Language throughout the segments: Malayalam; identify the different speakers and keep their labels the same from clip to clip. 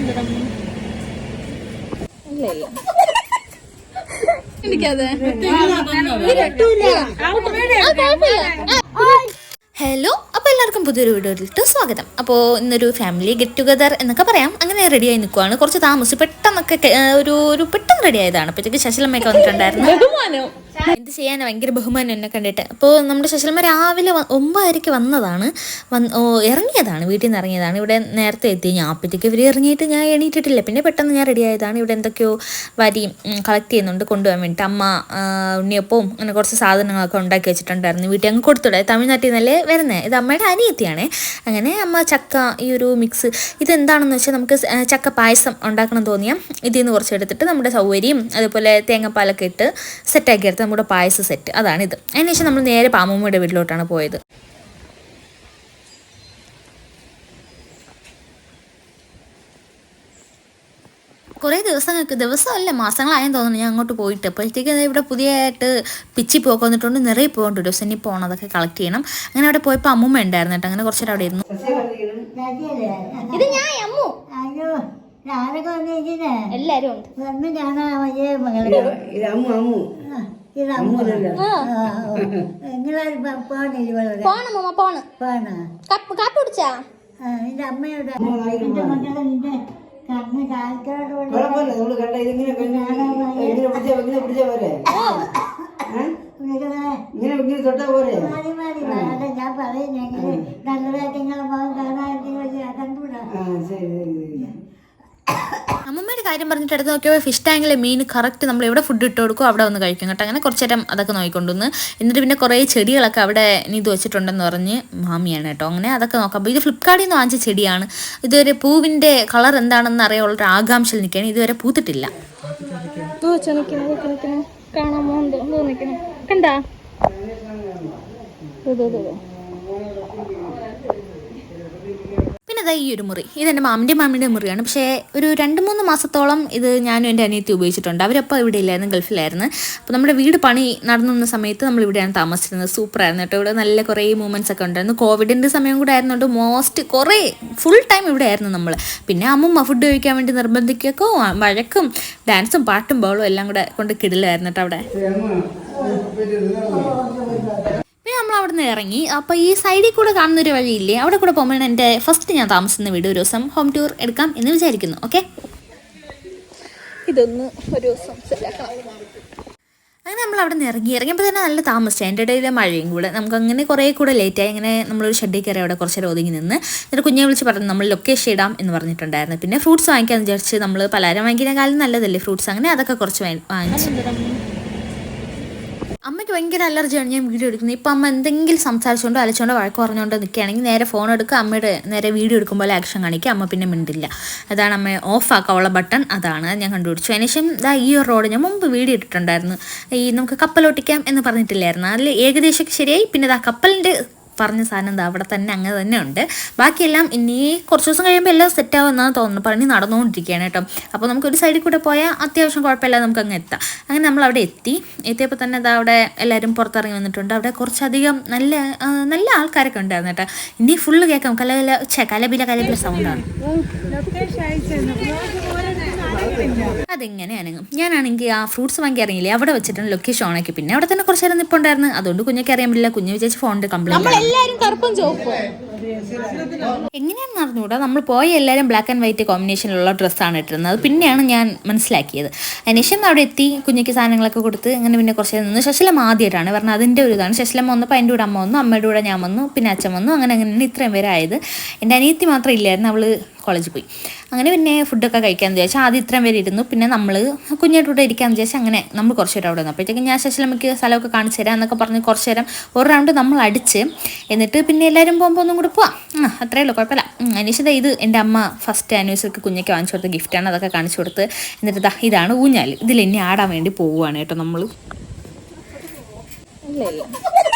Speaker 1: ഹലോ, അപ്പോൾ എല്ലാവർക്കും പുതിയൊരു വീഡിയോയിലിട്ട് സ്വാഗതം. അപ്പോൾ ഇന്നൊരു ഫാമിലി ഗെറ്റ് ടുഗദർ എന്നൊക്കെ പറയാം. അങ്ങനെ റെഡിയായി നിൽക്കുവാണ്. കുറച്ച് താമസിച്ച് പെട്ടെന്നൊക്കെ ഒരു പെട്ടെന്ന് റെഡി ആയതാണ്. അപ്പോഴത്തേക്ക് ശശിലമ്മയൊക്കെ വന്നിട്ടുണ്ടായിരുന്നു. എന്ത് ചെയ്യാൻ ഭയങ്കര ബഹുമാനം എന്നെ കണ്ടിട്ട്. അപ്പോൾ നമ്മുടെ ശശിലമ്മ രാവിലെ 9:30 വന്നതാണ്, ഇറങ്ങിയതാണ്, വീട്ടിൽ നിന്ന് ഇറങ്ങിയതാണ്. ഇവിടെ നേരത്തെ എത്തി. ഞാൻ അപ്പോഴത്തേക്ക് ഇവർ ഇറങ്ങിയിട്ട് ഞാൻ എണീറ്റിട്ടില്ല. പിന്നെ പെട്ടെന്ന് ഞാൻ റെഡി ആയതാണ്. ഇവിടെ എന്തൊക്കെയോ വരിയും കളക്ട് ചെയ്യുന്നുണ്ട് കൊണ്ടുപോകാൻ വേണ്ടിയിട്ട്. അമ്മ ഉണ്ണിയപ്പവും അങ്ങനെ കുറച്ച് സാധനങ്ങളൊക്കെ ഉണ്ടാക്കി വെച്ചിട്ടുണ്ടായിരുന്നു. വീട്ടിൽ അങ്ങ് കൊടുത്തുവിടാം. തമിഴ്നാട്ടിൽ നിന്നല്ലേ വരുന്നത്. ഇത് അമ്മയുടെ അനിയത്തിയാണേ. അങ്ങനെ അമ്മ ചക്ക ഈ ഒരു മിക്സ് ഇതെന്താണെന്ന് വെച്ചാൽ നമുക്ക് ചക്ക പായസം ഉണ്ടാക്കണം തോന്നിയാൽ ഇതിൽ നിന്ന് കുറച്ച് എടുത്തിട്ട് നമ്മുടെ സൗകര്യം അതുപോലെ തേങ്ങാപ്പാലൊക്കെ ഇട്ട് സെറ്റാക്കി എടുത്ത് നമ്മുടെ പായസ സെറ്റ് അതാണിത്. അതിനുശേഷം നമ്മൾ നേരെ പാമ്മൂമ്മയുടെ വീട്ടിലോട്ടാണ് പോയത്. കുറേ ദിവസമല്ല മാസങ്ങളായെന്ന് തോന്നുന്നു ഞാൻ അങ്ങോട്ട് പോയിട്ട്. അപ്പോഴത്തേക്ക് ഇവിടെ പുതിയതായിട്ട് പിച്ചി പോക്ക് വന്നിട്ടുണ്ട്, നിറയെ പോകേണ്ട ഒരു ദിവസം. ഇനി പോകണം, അതൊക്കെ കളക്ട് ചെയ്യണം. അങ്ങനെ അവിടെ പോയപ്പോൾ അമ്മൂമ്മ ഉണ്ടായിരുന്നു കേട്ടോ. അങ്ങനെ കുറച്ചേരം അവിടെ ഇരുന്നു. ഇത് ഞാൻ അമ്മു എല്ലാരും
Speaker 2: അമ്മയുടെ തൊട്ടാ പോരെ ഞാൻ പറയുന്നെങ്കിൽ നല്ലതായിട്ട് നിങ്ങളെ മോൻ കാണാൻ കണ്ടുകൂടാ.
Speaker 1: അമ്മമ്മയുടെ കാര്യം പറഞ്ഞിട്ട് എടുത്ത് നോക്കിയപ്പോൾ ഫിഷ് ടാങ്കിലെ മീൻ കറക്റ്റ് നമ്മൾ എവിടെ ഫുഡ് ഇട്ട് കൊടുക്കും അവിടെ വന്ന് കഴിക്കും കേട്ടോ. അങ്ങനെ കുറച്ച് നേരം അതൊക്കെ നോക്കിക്കൊണ്ടുവന്ന് എന്നിട്ട് പിന്നെ കുറേ ചെടികളൊക്കെ അവിടെ ഇത് വെച്ചിട്ടുണ്ടെന്ന് പറഞ്ഞ് മാമിയാണ് കേട്ടോ. അങ്ങനെ അതൊക്കെ നോക്കാം. അപ്പോൾ ഇത് ഫ്ലിപ്കാർട്ടിൽ നിന്ന് വാങ്ങിച്ച ചെടിയാണ്. ഇതുവരെ പൂവിൻ്റെ കളർ എന്താണെന്ന് അറിയാനുള്ളൊരു ആകാംക്ഷയിൽ നിൽക്കുകയാണ്. ഇതുവരെ പൂത്തിട്ടില്ല. കണ്ടാ പിന്നെ അതാ ഈ ഒരു മുറി, ഇതെൻ്റെ മാമിൻ്റെ മുറിയാണ്. പക്ഷേ ഒരു 2-3 മാസത്തോളം ഇത് ഞാനും എൻ്റെ അനിയത്തി ഉപയോഗിച്ചിട്ടുണ്ട്. അവരപ്പോൾ ഇവിടെ ഇല്ലായിരുന്നു, ഗൾഫിലായിരുന്നു. അപ്പോൾ നമ്മുടെ വീട് പണി നടന്നുന്ന സമയത്ത് നമ്മൾ ഇവിടെയാണ് താമസിച്ചിരുന്നത്. സൂപ്പറായിരുന്നു കേട്ടോ. ഇവിടെ നല്ല കുറേ മൂമെൻറ്റ്സ് ഒക്കെ ഉണ്ടായിരുന്നു. കോവിഡിൻ്റെ സമയം കൂടെ ആയിരുന്നുകൊണ്ട് കുറേ ഫുൾ ടൈം ഇവിടെ ആയിരുന്നു നമ്മൾ. പിന്നെ അമ്മൂമ്മ ഫുഡ് കഴിക്കാൻ വേണ്ടി നിർബന്ധിക്കുകയൊക്കെ വഴക്കും ഡാൻസും പാട്ടും ബോളും എല്ലാം കൂടെ കൊണ്ട് കിടിലായിരുന്നു കേട്ടോ അവിടെ. പിന്നെ നമ്മൾ അവിടെ നിന്ന് ഇറങ്ങി. അപ്പോൾ ഈ സൈഡിൽ കൂടെ കാണുന്നൊരു വഴിയില്ലേ, അവിടെ കൂടെ പോകുമ്പോൾ എൻ്റെ ഫസ്റ്റ് ഞാൻ താമസിക്കുന്ന വീട് ഒരു ദിവസം ഹോം ടൂർ എടുക്കാം എന്ന് വിചാരിക്കുന്നു. ഓക്കെ, ഇതൊന്ന് ഒരു ദിവസം ശരിയാക്കണം. അങ്ങനെ നമ്മൾ അവിടെ നിന്ന് ഇറങ്ങിയപ്പോൾ തന്നെ നല്ല താമസിച്ചു. അതിൻ്റെ ഇടയിൽ മഴയും കൂടെ നമുക്ക് അങ്ങനെ കുറേ കൂടെ ലേറ്റായി. അങ്ങനെ നമ്മളൊരു ഷെഡിൽ കയറി അവിടെ കുറച്ച് നേരം ഒതുങ്ങി നിന്ന് എന്നിട്ട് കുഞ്ഞെ വിളിച്ച് പറഞ്ഞു നമ്മൾ ലൊക്കേഷൻ ഇടാം എന്ന് പറഞ്ഞിട്ടുണ്ടായിരുന്നു. പിന്നെ ഫ്രൂട്ട്സ് വാങ്ങിക്കാമെന്ന് വിചാരിച്ച് നമ്മൾ പലഹാരം വാങ്ങിക്കുന്നതിനേക്കാളും നല്ലതല്ലേ ഫ്രൂട്ട്സ്. അങ്ങനെ അതൊക്കെ കുറച്ച് വാങ്ങിച്ചു. അമ്മയ്ക്ക് ഭയങ്കര അലർജിയാണ് ഞാൻ വീഡിയോ എടുക്കുന്നത്. ഇപ്പം അമ്മ എന്തെങ്കിലും സംസാരിച്ചുകൊണ്ടോ അലച്ചുകൊണ്ടോ വഴക്ക് പറഞ്ഞുകൊണ്ടോ നിൽക്കുകയാണെങ്കിൽ നേരെ ഫോൺ എടുക്കുക, അമ്മയുടെ നേരെ വീഡിയോ എടുക്കുമ്പോൾ ആക്ഷൻ കാണിക്കുക. അമ്മ പിന്നെ മിണ്ടില്ല. അതാണ് അമ്മ ഓഫ് ആക്കാനുള്ള ബട്ടൺ. അതാണ് ഞാൻ കണ്ടുപിടിച്ചു. അതിനുശേഷം ഈ ഒരു റോഡ് ഞാൻ മുമ്പ് വീഡിയോ ഇട്ടിട്ടുണ്ടായിരുന്നു. ഈ നമുക്ക് കപ്പലോട്ടിക്കാം എന്ന് പറഞ്ഞിട്ടില്ലായിരുന്നു. അതിൽ ഏകദേശമൊക്കെ ശരിയായി. പിന്നെ കപ്പലിൻ്റെ പറഞ്ഞ സാധനം എന്താ അവിടെ തന്നെ അങ്ങനെ തന്നെ ഉണ്ട്. ബാക്കിയെല്ലാം ഇനി കുറച്ച് ദിവസം കഴിയുമ്പോൾ എല്ലാം സെറ്റാവുമെന്നാണ് തോന്നുന്നു. പണി നടന്നുകൊണ്ടിരിക്കുകയാണ് കേട്ടോ. അപ്പോൾ നമുക്കൊരു സൈഡിൽ കൂടെ പോയാൽ അത്യാവശ്യം കുഴപ്പമില്ല, നമുക്ക് അങ്ങ് എത്താം. അങ്ങനെ നമ്മൾ അവിടെ എത്തിയപ്പോൾ തന്നെ ഇതാ അവിടെ എല്ലാവരും പുറത്തിറങ്ങി വന്നിട്ടുണ്ട്. അവിടെ കുറച്ചധികം നല്ല ആൾക്കാരൊക്കെ ഉണ്ടായിരുന്നു കേട്ടോ. ഇനി ഫുള്ള് കേൾക്കാം കലബില സൗണ്ടാണ്. അതെങ്ങനെയാണ് ഞാനാണെങ്കിൽ ആ ഫ്രൂട്ട്സ് വാങ്ങി ഇറങ്ങിയില്ലേ, അവിടെ വെച്ചിട്ടാണ് ലൊക്കേഷൻ ഓണാക്കി. പിന്നെ അവിടെ തന്നെ കുറച്ച് നേരം നിൽപ്പുണ്ടായിരുന്നു. അതുകൊണ്ട് കുഞ്ഞൊക്കെ അറിയാൻ പറ്റില്ല. കുഞ്ഞ് വിചാരിച്ച് ഫോണിൻ്റെ കംപ്ലൈൻറ്റ് എങ്ങനെയാണെന്ന് അറിഞ്ഞുകൂടാ. നമ്മൾ പോയ എല്ലാവരും ബ്ലാക്ക് ആൻഡ് വൈറ്റ് കോമ്പിനേഷനിലുള്ള ഡ്രസ്സാണ് ഇട്ടിരുന്നത്. പിന്നെയാണ് ഞാൻ മനസ്സിലാക്കിയത്. അതിനുശേഷം അവിടെ എത്തി കുഞ്ഞയ്ക്ക് സാധനങ്ങളൊക്കെ കൊടുത്ത് അങ്ങനെ പിന്നെ കുറച്ച് നിന്ന് ശശിലമ്മ ആദ്യമായിട്ടാണ് പറഞ്ഞത്. അതിൻ്റെ ഒരു ഇതാണ്. ശശിലമ്മ വന്നു, അതിൻ്റെ കൂടെ അമ്മ വന്നു, അമ്മയുടെ കൂടെ ഞാൻ വന്നു, പിന്നെ അച്ഛൻ വന്നു. അങ്ങനെ ഇത്രയും പേര് ആയത്. എൻ്റെ അനിയത്തി മാത്രം ഇല്ലായിരുന്നു, അവൾ കോളേജിൽ പോയി. അങ്ങനെ പിന്നെ ഫുഡൊക്കെ കഴിക്കാമെന്ന് വിചാരിച്ചാൽ ആദ്യം ഇത്രയും പേര് ഇരുന്നു. പിന്നെ നമ്മൾ കുഞ്ഞായിട്ട് കൂടെ ഇരിക്കാമെന്ന് വിചാരിച്ചാൽ അങ്ങനെ നമ്മൾ കുറച്ച് നേരം അവിടെ വന്നു. അപ്പോഴത്തേക്കും ഞാൻ ശശിലമ്മയ്ക്ക് സ്ഥലമൊക്കെ കാണിച്ചു തരാം എന്നൊക്കെ പറഞ്ഞ് കുറച്ച് നേരം ഒരു റൗണ്ട് നമ്മൾ അടിച്ച് എന്നിട്ട് പിന്നെ എല്ലാവരും പോകുമ്പോൾ ഒന്നും കൂടെ പോവാം. അത്രയേ ഉള്ളൂ, കുഴപ്പമില്ല. അനീഷിത ഇത് എൻ്റെ അമ്മ ഫസ്റ്റ് ആനിവേഴ്സറിക്ക് കുഞ്ഞയ്ക്ക് വാങ്ങിച്ചു കൊടുത്ത ഗിഫ്റ്റാണ്. അതൊക്കെ കാണിച്ചു കൊടുത്ത് എന്നിട്ട് ഇതാണ് ഊഞ്ഞാൽ. ഇതിൽ എന്നെ ആടാൻ വേണ്ടി പോവുകയാണ് കേട്ടോ നമ്മൾ.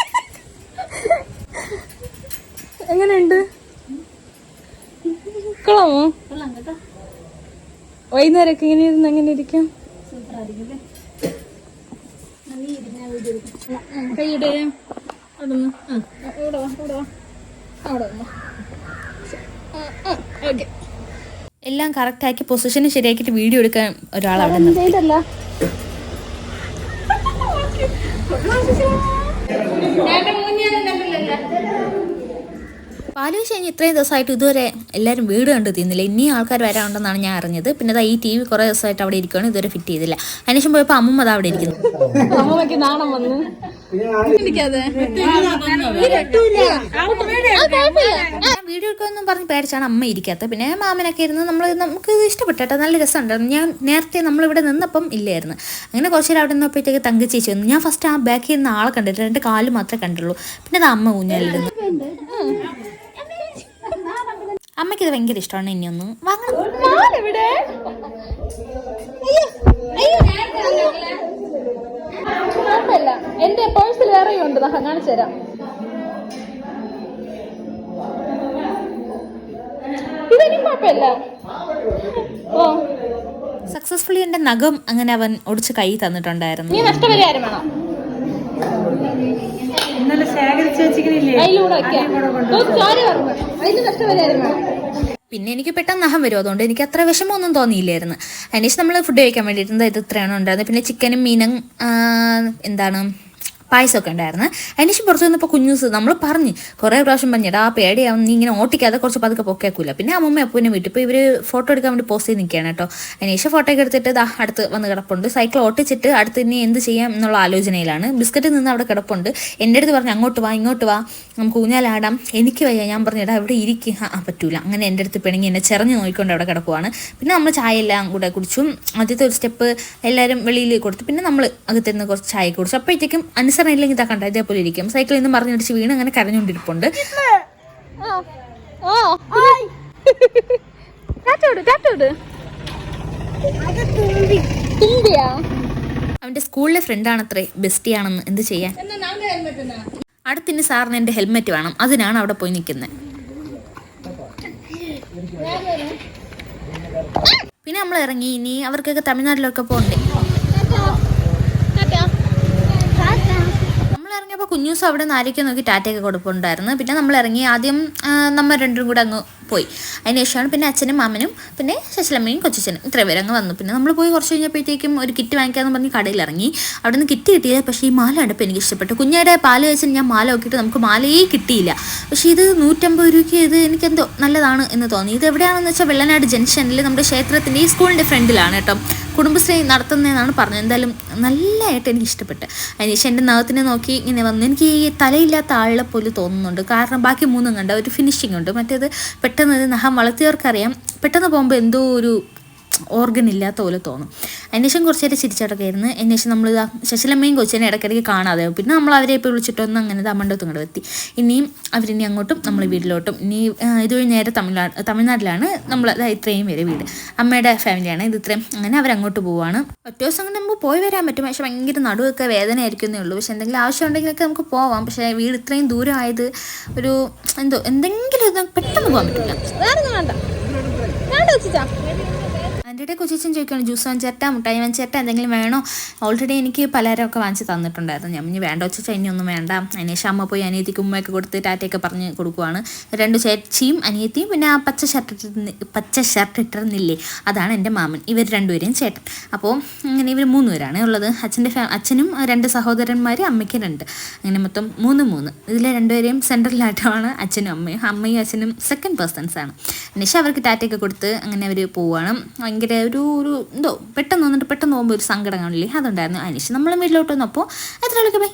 Speaker 1: എങ്ങനെയുണ്ട്? കൊള്ളാമോ? വൈകുന്നേരമൊക്കെ ഇങ്ങനെ ഇരുന്ന് എങ്ങനെ ഇരിക്കും? കൈയുടെ അവിടെ ഓക്കെ. എല്ലാം കറക്റ്റാക്കി പൊസിഷന് ശരിയാക്കിയിട്ട് വീഡിയോ എടുക്കാൻ ഒരാൾ അവിടെ നിർത്തി. പാലൂശ് കഴിഞ്ഞ് ഇത്രയും ദിവസമായിട്ട് ഇതുവരെ എല്ലാവരും വീട് കണ്ട് തിന്നില്ല. ഇനി ആൾക്കാർ വരാനുണ്ടെന്നാണ് ഞാൻ അറിഞ്ഞത്. പിന്നെ ഈ TV കുറേ ദിവസമായിട്ട് അവിടെ ഇരിക്കുകയാണ്, ഇതുവരെ ഫിറ്റ് ചെയ്തില്ല. അതിനുശേഷം പോയപ്പോൾ അമ്മൂമ്മ അത് അവിടെ ഇരിക്കുന്നു. വീഡിയോ എടുക്കുമെന്നും പറഞ്ഞ് പേടിച്ചാണ് അമ്മ ഇരിക്കാത്തത്. പിന്നെ മാമനൊക്കെ ഇരുന്ന് നമുക്ക് ഇത് ഇഷ്ടപ്പെട്ടു കേട്ടോ, നല്ല രസമുണ്ടായിരുന്നു. ഞാൻ നേരത്തെ നമ്മളിവിടെ നിന്നപ്പം ഇല്ലായിരുന്നു. അങ്ങനെ കുറച്ച് നേരം അവിടെ നിന്നപ്പോഴത്തേക്ക് തങ്കച്ചേച്ചി വന്നു. ഞാൻ ഫസ്റ്റ് ആ ബാക്കിൽ നിന്ന് ആളെ കണ്ടിട്ട് 2 കാല് മാത്രമേ കണ്ടുള്ളൂ. പിന്നെ അത് അമ്മ ഊഞ്ഞാലിരുന്നു. അമ്മയ്ക്ക് ഇത് ഭയങ്കര ഇഷ്ടമാണ്. ഇനി ഒന്ന് വാങ്ങണം.
Speaker 3: എന്റെ പേഴ്സിൽ വേറെ ഉണ്ട്, കാണിച്ചു തരാം. ഇതെനിക്ക് കുഴപ്പമില്ല.
Speaker 1: സക്സസ്ഫുള്ളി എൻ്റെ നഖം അങ്ങനെ അവൻ ഒടിച്ച് കൈ തന്നിട്ടുണ്ടായിരുന്നു.
Speaker 3: നീ നഷ്ടപരിഹാരം വേണം.
Speaker 1: പിന്നെ എനിക്ക് പെട്ടെന്ന് നഖം വരും, അതുകൊണ്ട് എനിക്ക് അത്ര വിഷമമൊന്നും തോന്നിയില്ലായിരുന്നു. അതിനുശേഷം നമ്മൾ ഫുഡ് കഴിക്കാൻ വേണ്ടിയിട്ട് ഇത് ഇത്രയാണ് ഉണ്ടായിരുന്നത്. പിന്നെ ചിക്കനും മീനും പായസമൊക്കെ ഉണ്ടായിരുന്നു. അതിനുശേഷം പുറത്ത് വന്നപ്പോൾ കുഞ്ഞൂസ് നമ്മൾ പറഞ്ഞ് കുറേ പ്രാവശ്യം പറഞ്ഞിട്ട് ആ പേടിയാവും, നീ ഇങ്ങനെ ഓട്ടിക്കാതെ കുറച്ച് പതുക്കെ പൊക്കേക്കൂല. പിന്നെ അമ്മമ്മ അപ്പൂനെ വീട്ടിൽ ഇപ്പോൾ ഇവർ ഫോട്ടോ എടുക്കാൻ വേണ്ടി പോസ്റ്റ് ചെയ്ത് നിൽക്കുകയാണ് കേട്ടോ. അതിനുശേഷം ഫോട്ടോ ഒക്കെ എടുത്തിട്ട് അടുത്ത് വന്ന് കിടപ്പുണ്ട്. സൈക്കിൾ ഓട്ടിച്ചിട്ട് അടുത്ത് ഇനി എന്ത് ചെയ്യാം എന്നുള്ള ആലോചനയിലാണ്. ബിസ്ക്കറ്റ് നിന്ന് അവിടെ കിടപ്പുണ്ട്. എൻ്റെ അടുത്ത് പറഞ്ഞു അങ്ങോട്ട് വാ ഇങ്ങോട്ട് വാ നമുക്ക് ഊഞ്ഞാലാടാം. എനിക്ക് വയ്യ. ഞാൻ പറഞ്ഞിടാ ഇവിടെ ഇരിക്കുക, പറ്റൂല. അങ്ങനെ എൻ്റെ അടുത്ത് പിണങ്ങി എന്നെ ചെറിഞ്ഞ് നോക്കിക്കൊണ്ട് അവിടെ കിടക്കുവാണ്. പിന്നെ നമ്മൾ ചായ എല്ലാം കൂടെ കുടിച്ചു. ആദ്യത്തെ ഒരു സ്റ്റെപ്പ് എല്ലാവരും വെളിയിൽ കൊടുത്തു. പിന്നെ നമ്മൾ അകത്തിരുന്ന് കുറച്ച് ചായ കുടിച്ചു. അപ്പോഴത്തേക്കും ഇല്ലെങ്കിൽ ഇതാ കണ്ട ഇതേപോലെ ഇരിക്കും. സൈക്കിളിൽ നിന്ന് മറിഞ്ഞടിച്ച് വീണ് അങ്ങനെ കരഞ്ഞുകൊണ്ടിരിപ്പുണ്ട്. അവന്റെ സ്കൂളിലെ ഫ്രണ്ടാണത്രേ, ബെസ്റ്റിയാണെന്ന്. എന്ത് ചെയ്യാൻ. അടുത്തിന് സാറിന് എൻ്റെ ഹെൽമെറ്റ് വേണം, അതിനാണ് അവിടെ പോയി നിൽക്കുന്നത്. പിന്നെ നമ്മൾ ഇറങ്ങി. ഇനി അവർക്കൊക്കെ തമിഴ്നാട്ടിലൊക്കെ പോകണ്ടേ. ഇറങ്ങിയപ്പോൾ കുഞ്ഞൂസ് അവിടെ നാരിക്ക് നോക്കി ടാറ്റയൊക്കെ കൊടുപ്പുണ്ടായിരുന്നു. പിന്നെ നമ്മൾ ഇറങ്ങി. ആദ്യം നമ്മൾ രണ്ടും കൂടെ അങ്ങ് പോയി. അതിന് ശേഷമാണ് പിന്നെ അച്ഛനും മാമനും പിന്നെ ശശിലമ്മയും കൊച്ചച്ഛനും ഇത്രയും പേര് അങ്ങ് വന്നു. പിന്നെ നമ്മൾ പോയി കുറച്ച് കഴിഞ്ഞപ്പോഴത്തേക്കും ഒരു കിറ്റ് വാങ്ങിക്കാമെന്ന് പറഞ്ഞ് കടയിൽ ഇറങ്ങി. അവിടെ നിന്ന് കിറ്റ് കിട്ടിയത്. പക്ഷേ ഈ മാല കണ്ടപ്പോൾ എനിക്ക് ഇഷ്ടപ്പെട്ടു. കുഞ്ഞയുടെ പാല് വെച്ചിട്ട് ഞാൻ മാല നോക്കിയിട്ട് നമുക്ക് മാലയേ കിട്ടിയില്ല. പക്ഷേ ഇത് 150 രൂപയ്ക്ക് ഇത് എനിക്കെന്തോ നല്ലതാണ് എന്ന് തോന്നി. ഇത് എവിടെയാണെന്ന് വെച്ചാൽ വെള്ളനാട് ജംഗ്ഷനിൽ നമ്മുടെ ക്ഷേത്രത്തിൻ്റെ ഈ സ്കൂളിൻ്റെ ഫ്രണ്ടിലാണ് കേട്ടോ. കുടുംബശ്രീ നടത്തുന്നതെന്നാണ് പറഞ്ഞത്. എന്തായാലും നല്ലതായിട്ട് എനിക്ക് ഇഷ്ടപ്പെട്ടു. അതിനുശേഷം എൻ്റെ നഖത്തിനെ നോക്കി ഇങ്ങനെ വന്നു. എനിക്ക് ഈ തലയില്ലാത്ത ആളെ പോലെ തോന്നുന്നുണ്ട്. കാരണം ബാക്കി 3 കണ്ട ഒരു ഫിനിഷിംഗ് ഉണ്ട്. മറ്റേത് പെട്ടെന്ന് നഖം വളർത്തിയവർക്കറിയാം, പെട്ടെന്ന് പോകുമ്പോൾ എന്തോ ഒരു ഓർഗൻ ഇല്ലാത്ത പോലെ തോന്നും. അതിനുശേഷം കുറച്ച് നേരം ചിരിച്ചടക്കെ ആയിരുന്നു. അതിനുശേഷം നമ്മൾ ശശിലമ്മയും കൊച്ചിനെ ഇടയ്ക്കിടയ്ക്ക് കാണാതെ. പിന്നെ നമ്മൾ അവരെ ഇപ്പോൾ വിളിച്ചിട്ടൊന്നും അങ്ങനെ തമണ്ടത്തും കൂടെ എത്തി. ഇനിയും അവരിനി അങ്ങോട്ടും നമ്മൾ വീട്ടിലോട്ടും. ഇനി ഇതുവഴി നേരെ തമിഴ്നാട്ടിലാണ് നമ്മൾ ഇത്രയും വരെ വീട്. അമ്മയുടെ ഫാമിലിയാണ് ഇത് ഇത്രയും. അങ്ങനെ അവരങ്ങോട്ട് പോവുകയാണ്. ഒറ്റ ദിവസം കൊണ്ട് നമുക്ക് പോയി വരാൻ പറ്റും. പക്ഷേ ഭയങ്കര നടുവൊക്കെ വേദന ആയിരിക്കുന്നേ ഉള്ളൂ. പക്ഷേ എന്തെങ്കിലും ആവശ്യം ഉണ്ടെങ്കിലൊക്കെ നമുക്ക് പോവാം. പക്ഷേ വീട് ഇത്രയും ദൂരമായത് ഒരു എന്തെങ്കിലും പെട്ടെന്ന് പോകാൻ പറ്റില്ല. എൻ്റെ ഇടയിൽ കൊച്ചിച്ചൻ ചോദിക്കുകയാണ് ജ്യൂസ് വാങ്ങിച്ചേട്ടാ മുട്ടായി വാങ്ങിച്ചേട്ടാ എന്തെങ്കിലും വേണോ. ഓൾറെഡി എനിക്ക് പലഹാരമൊക്കെ വാങ്ങിച്ച് തന്നിട്ടുണ്ടായിരുന്നു. ഞാൻ ഇനി വേണ്ട വെച്ചാൽ ഇനിയൊന്നും വേണ്ട. അതിനുശേഷം അമ്മ പോയി അനിയത്തിക്ക് ഉമ്മയൊക്കെ കൊടുത്ത് ടാറ്റയൊക്കെ പറഞ്ഞ് കൊടുക്കുവാണ്. 2 ചേച്ചിയും അനിയത്തിയും പിന്നെ ആ പച്ച ഷർട്ട് ഇട്ടിരുന്നില്ലേ, അതാണ് എൻ്റെ മാമൻ. ഇവർ 2 പേരെയും ചേട്ടൻ. അപ്പോൾ അങ്ങനെ ഇവർ 3 പേരാണ് ഉള്ളത്. അച്ഛനും 2 സഹോദരന്മാർ, അമ്മയ്ക്ക് 2. അങ്ങനെ മൊത്തം 3. ഇതിലെ 2 പേരെയും സെൻട്രലായിട്ടാണ് അച്ഛനും അമ്മയും. അമ്മയും അച്ഛനും സെക്കൻഡ് പേഴ്സൺസാണ്. അതിനുശേഷം അവർക്ക് ടാറ്റയൊക്കെ കൊടുത്ത് അങ്ങനെ അവർ പോവുകയാണ്. ഭയങ്കര ഒരു പെട്ടെന്ന് വന്നിട്ട് പെട്ടെന്ന് പോകുമ്പോൾ ഒരു സങ്കടം കാണില്ലേ, അതുണ്ടായിരുന്നു. അതിനുശേഷം നമ്മൾ വീട്ടിലോട്ട് വന്നപ്പോൾ എത്ര ബൈ.